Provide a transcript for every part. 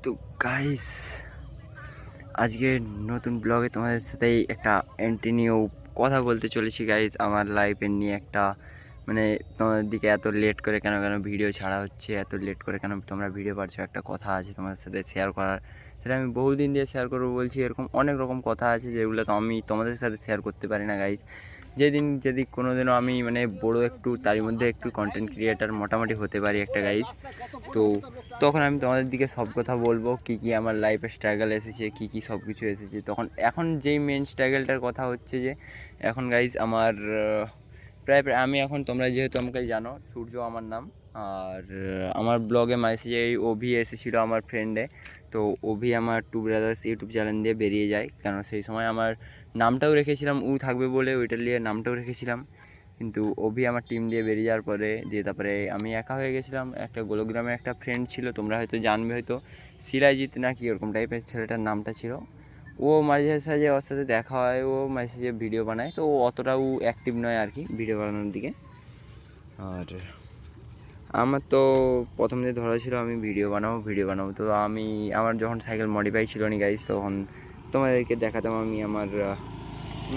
তো গাইস, আজকে নতুন ব্লগে তোমাদের সাথে একটা এন্ট্রি নিয়েও কথা বলতে চলেছি গাইস। আমার লাইফের নিয়ে একটা মানে তোমাদের দিকে এত লেট করে কেন কেন ভিডিও ছাড়া হচ্ছে, এত লেট করে কেন তোমরা ভিডিও পাচ্ছ, একটা কথা আছে তোমাদের সাথে শেয়ার করার। সেটা আমি বহুদিন দিয়ে শেয়ার করবো বলছি। এরকম অনেক রকম কথা আছে যেগুলো তো আমি তোমাদের সাথে শেয়ার করতে পারি না গাইস। যেদিন যদি কোনো দিনও আমি মানে বড়ো একটু তারই মধ্যে একটু কন্টেন্ট ক্রিয়েটার মোটামুটি হতে পারি একটা গাইস, তো তখন আমি তোমাদের দিকে সব কথা বলবো, কী কী আমার লাইফে স্ট্রাগল এসেছে, কী কী সব কিছু এসেছে। তখন এখন যেই মেন স্ট্রাগলটার কথা হচ্ছে যে এখন গাইজ আমার প্রায় প্রায় আমি এখন, তোমরা যেহেতু আমাকে জানো, সূর্য আমার নাম। আর আমার ব্লগে মেসেজে এই অভি এসেছিলো আমার ফ্রেন্ডে। তো অভি আমার টু ব্রাদার্স ইউটিউব চ্যানেল দিয়ে বেরিয়ে যায়, কেন সেই সময় আমার নামটাও রেখেছিলাম ও থাকবে বলে, ওইটা নিয়ে নামটাও রেখেছিলাম। কিন্তু অভি আমার টিম দিয়ে বেরিয়ে যাওয়ার পরে দিয়ে তারপরে আমি একা হয়ে গেছিলাম। একটা গোলগ্রামের একটা ফ্রেন্ড ছিল, তোমরা হয়তো জানবে, হয়তো সিরাজিৎ না কি ওরকম টাইপের ছেলেটার নামটা ছিল। ও মাঝে সাঝে ওর সাথে দেখা হয়, ও মাঝে সাঝে ভিডিও বানায়, তো ও অতটাও অ্যাক্টিভ নয় আর কি ভিডিও বানানোর দিকে। আর আমার তো প্রথম দিয়ে ধরা ছিল আমি ভিডিও বানাবো। তো আমি আমার যখন সাইকেল মডিফাই ছিল নি গাইস, তখন তোমাদেরকে দেখাতাম আমি আমার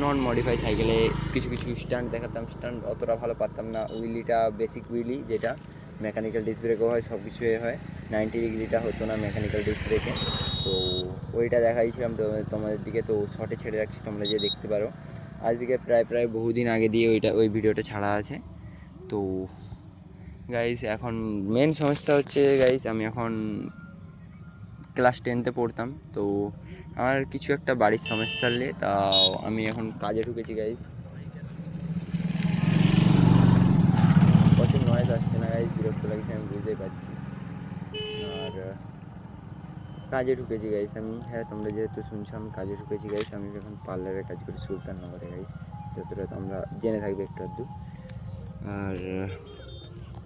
নন মডিফাই সাইকেলে কিছু কিছু স্ট্যান্ড দেখাতাম। স্ট্যান্ড অতটা ভালো পারতাম না। উইলিটা বেসিক উইলি, যেটা মেকানিক্যাল ডিস্ক ব্রেকও হয়, সব কিছুই হয়। 90 ডিগ্রিটা হতো না মেকানিক্যাল ডিস্ক ব্রেকে, তো ওইটা দেখাইছিলাম তোমাদের দিকে। তো শর্টে ছেড়ে রাখছি, তোমরা যে দেখতে পারো। আজকে প্রায় বহুদিন আগে দিয়ে ওই ভিডিওটা ছাড়া আছে। তো গাইস, এখন মেন সমস্যা হচ্ছে গাইস, আমি এখন ক্লাস 10তে পড়তাম। তো আমার কিছু একটা বাড়ির সমস্যা নিয়ে তাও আমি এখন কাজে ঢুকেছি গাইস। প্রচুর নয়েজ আসছে না গাইস, বিরক্ত লাগছে আমি বুঝতেই পারছি। আর কাজে ঢুকেছি গাইস আমি, হ্যাঁ তোমরা যেহেতু শুনছো আমি কাজে ঢুকেছি গাইস। আমি এখন পার্লারে কাজ করি সুলতাননগরে গাইস, যতটা তোমরা জেনে থাকবে একটু আধটু। আর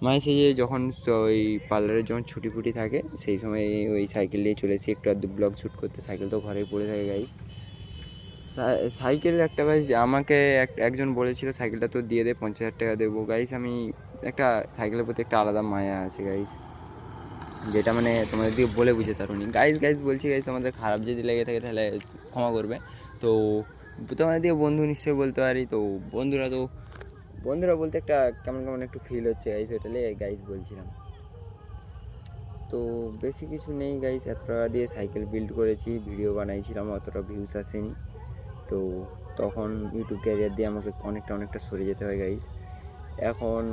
মাঝে যে যখন ওই পার্লারের যখন ছুটি ফুটি থাকে সেই সময় ওই সাইকেল নিয়ে চলেছি একটু আধটু ব্লগ শ্যুট করতে। সাইকেল তো ঘরেই পড়ে থাকে গাইস। সাইকেল একটা গাইস আমাকে একজন বলেছিল সাইকেলটা তো দিয়ে দে, 50,000 টাকা দেবো গাইস। আমি একটা সাইকেলের প্রতি একটা আলাদা মায়া আছে গাইস, যেটা মানে তোমাদের দিকে বলে বুঝতে পারোনি গাইস বলছি গাইস। আমাদের খারাপ যদি লেগে থাকে তাহলে ক্ষমা করবে। তো তোমাদের দিকে বন্ধু নিশ্চয়ই বলতে পারি। তো বন্ধুরা বলতে একটা কেমন কেমন একটু ফিল হচ্ছে গাইস, ওটা নিয়ে গাইস বলছিলাম। তো বেশি কিছু নেই গাইস, এত টাকা দিয়ে সাইকেল বিল্ড করেছি, ভিডিও বানাইছিলাম, অতটা ভিউস আসেনি। তো তখন ইউটিউব ক্যারিয়ার দিয়ে আমাকে অনেকটা সরে যেতে হয় গাইস। এখন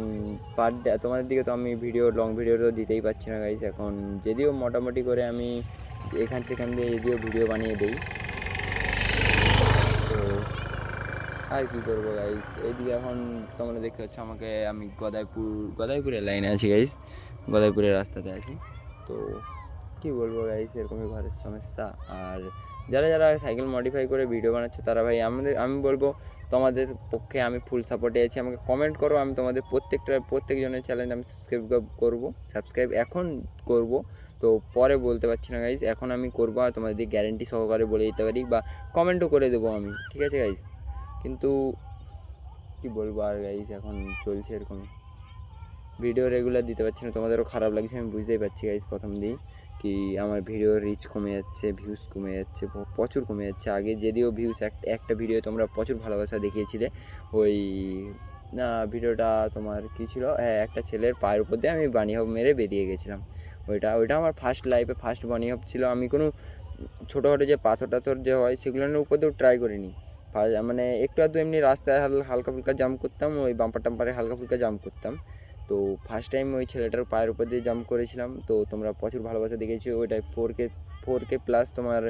পার ডে তোমাদের দিকে তো আমি লং ভিডিও তো দিতেই পারছি না গাইস। এখন যদিও মোটামুটি করে আমি এখান সেখান দিয়ে যদিও ভিডিও বানিয়ে দিই, তো আর কী করবো গাইস। এইদিকে এখন তোমরা দেখতে পাচ্ছ আমাকে, আমি গদাইপুরের লাইনে আছি গাইস, গদাইপুরের রাস্তাতে আছি। তো কী বলবো গাইস, এরকমই ঘরের সমস্যা। আর যারা যারা সাইকেল মডিফাই করে ভিডিও বানাচ্ছে তারা ভাই আমি বলবো তোমাদের পক্ষে আমি ফুল সাপোর্টে আছি। আমাকে কমেন্ট করো, আমি তোমাদের প্রত্যেকজনের চ্যানেল আমি সাবস্ক্রাইব এখন করব। তো পরে বলতে পারছি না গাইজ, এখন আমি করবো আর তোমাদের গ্যারেন্টি সহকারে বলে দিতে পারি, বা কমেন্টও করে দেবো আমি, ঠিক আছে গাইজ। কিন্তু কি বলবো আর গাইজ, এখন চলছে এরকমই, ভিডিও রেগুলার দিতে পারছি না। তোমাদেরও খারাপ লাগছে আমি বুঝতেই পারছি গাইজ। প্রথম দিই কি আমার ভিডিওর রিচ কমে যাচ্ছে, ভিউজ কমে যাচ্ছে, প্রচুর কমে যাচ্ছে। আগে যদিও ভিউজ একটা ভিডিও তোমরা প্রচুর ভালোবাসা দেখিয়েছিলে। ওই না ভিডিওটা তোমার কী ছিল, হ্যাঁ একটা ছেলের পায়ের উপর দিয়ে আমি বানি হপ মেরে বেরিয়ে গেছিলাম। ওইটা আমার লাইফে ফার্স্ট বানি হপ ছিল। আমি কোনো ছোটোখাটো যে পাথর টাথর যে হয় সেগুলোর উপর দিয়েও ট্রাই করিনি। মানে একটু আধটু এমনি রাস্তায় হালকা ফুলকা জাম্প করতাম, ওই বাম্পার টাম্পারে হালকা ফুলকা জাম্প করতাম। তো ফার্স্ট টাইম ওই ছেলেটার পায়ের উপর দিয়ে জাম্প করেছিলাম। তো তোমরা প্রচুর ভালোবাসা দেখেছো, ওইটাই 4K প্লাস তোমার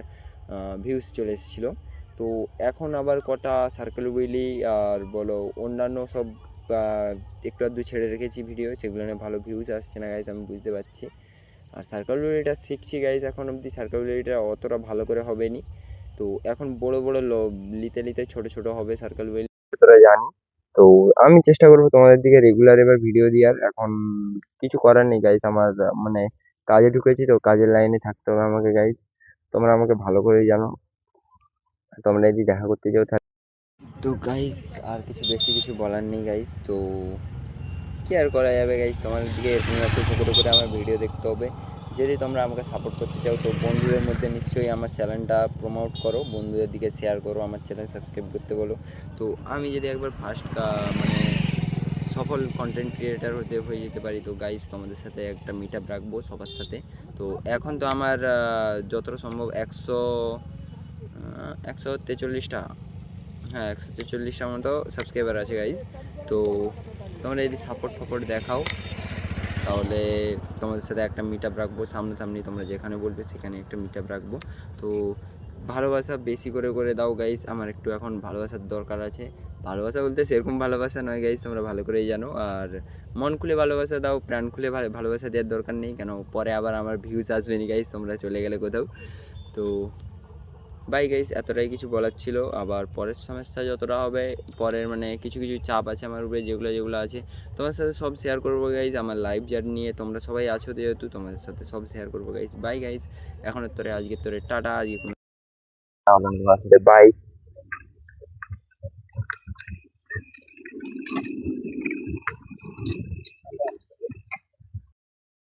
ভিউজ চলে এসেছিলো। তো এখন আবার কটা সার্কেল উইলি আর বলো অন্যান্য সব একটু আধটু ছেড়ে রেখেছি ভিডিও, সেগুলো নিয়ে ভালো ভিউজ আসছে না গাইজ, আমি বুঝতে পারছি। আর সার্কেল উইলিটা শিখছি গাইজ, এখন অবধি সার্কেল উইলিটা অতটা ভালো করে হবে নি। তো এখন বড় নিতে ছোট হবে সার্কেল উইলি, তোরা জানি। তো আমি চেষ্টা করবো তোমাদের দিকে রেগুলার এবার ভিডিও দেওয়ার। এখন কিছু করার নেই গাইস, আমার মানে কাজে ঢুকেছি তো কাজের লাইনে থাকতে হবে আমাকে গাইস। তোমরা আমাকে ভালো করেই জানো, তোমরা যদি দেখা করতে যাও তাহলে। তো গাইস আর বেশি কিছু বলার নেই গাইস। তো কি আর করা যাবে গাইস, তোমাদের দিকে এরকম একটা ছোটো করে আমার ভিডিও দেখতে হবে। যদি তোমরা আমাকে সাপোর্ট করতে চাও তো বন্ধুদের মধ্যে নিশ্চয়ই আমার চ্যানেলটা প্রমোট করো, বন্ধুদের দিকে শেয়ার করো, আমার চ্যানেল সাবস্ক্রাইব করতে বলো। তো আমি যদি একবার ফার্স্ট মানে সফল কন্টেন্ট ক্রিয়েটার হয়ে যেতে পারি তো গাইস তোমাদের সাথে একটা মিট আপ রাখবো সবার সাথে। তো এখন তো আমার যতটা সম্ভব 143টা, হ্যাঁ 143টার মতো সাবস্ক্রাইবার আছে গাইস। তো তোমরা যদি সাপোর্ট দেখাও তাহলে তোমাদের সাথে একটা মিট আপ রাখবো সামনাসামনি, তোমরা যেখানে বলবে সেখানে একটা মিট আপ রাখবো। তো ভালোবাসা বেশি করে দাও গাইস, আমার একটু এখন ভালোবাসার দরকার আছে। ভালোবাসা বলতে সেরকম ভালোবাসা নয় গাইস, তোমরা ভালো করেই জানো। আর মন খুলে ভালোবাসা দাও, প্রাণ খুলে ভালোবাসা দেওয়ার দরকার নেই, কেন পরে আবার আমার ভিউজ আসবে নি গাইস তোমরা চলে গেলে কোথাও। তো বাই গাইস, এতটাই কিছু বলার ছিল। আবার পরের সমস্যা যতটা হবে, পরের মানে কিছু চাপ আছে আমার উপরে, যেগুলো আছে তোমার সাথে সব শেয়ার করবো গাইস। আমার লাইফ জার্নি নিয়ে তোমরা সবাই আছো যেহেতু, তোমাদের সাথে সব শেয়ার করবো গাইস। বাই গাইস, এখনের তোরে আজকের তোরে টাটা, আজকে কোনো বাই।